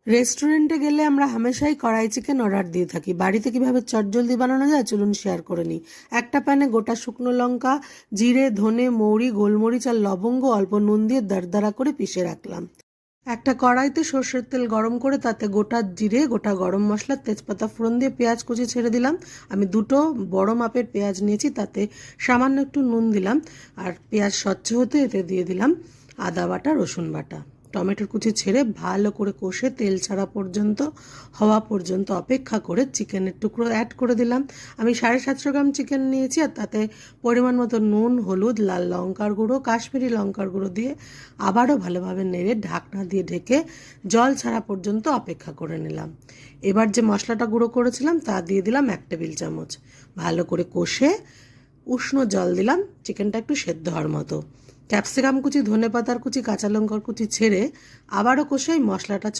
রেস্টুরেন্টে গেলে আমরা হামেশাই কড়াই চিকেন অর্ডার দিয়ে থাকি। বাড়িতে কিভাবে চটজলদি বানানো যায় চলুন শেয়ার করে নিই। একটা প্যানে গোটা শুকনো লঙ্কা, জিরে, ধনে, মৌরি, গোলমরিচ আর লবঙ্গ অল্প নুন দিয়ে দারদারা করে পিষে রাখলাম। একটা কড়াইতে সর্ষের তেল গরম করে তাতে গোটা জিরে, গোটা গরম মশলা, তেজপাতা ফোড়ন দিয়ে পেঁয়াজ কুচি ছেড়ে দিলাম। আমি দুটো বড় মাপের পেঁয়াজ নিয়েছি, তাতে সামান্য একটু নুন দিলাম। আর পেঁয়াজ স্বচ্ছ হতে এতে দিয়ে দিলাম আদা বাটা, রসুন বাটা, টমেটোর কুচি ছেড়ে ভালো করে কষে তেল ছাড়া হওয়া পর্যন্ত অপেক্ষা করে চিকেনের টুকরো অ্যাড করে দিলাম। আমি 750 গ্রাম চিকেন নিয়েছি, আর তাতে পরিমাণ মতো নুন, হলুদ, লাল লঙ্কার গুঁড়ো, কাশ্মীরি লঙ্কার গুঁড়ো দিয়ে আবারও ভালোভাবে নেড়ে ঢাকনা দিয়ে ঢেকে জল ছাড়া পর্যন্ত অপেক্ষা করে নিলাম। এবার যে মশলাটা গুঁড়ো করেছিলাম তা দিয়ে দিলাম 1 টেবিল চামচ। ভালো করে কষে উষ্ণ জল দিলাম চিকেনটা একটু সেদ্ধ হওয়ার মতো। ক্যাপসিকাম কুচি, ধনেপাতার কুচি, কাঁচা লঙ্কার কুচি ছেড়ে আবারও কষে মশলাটা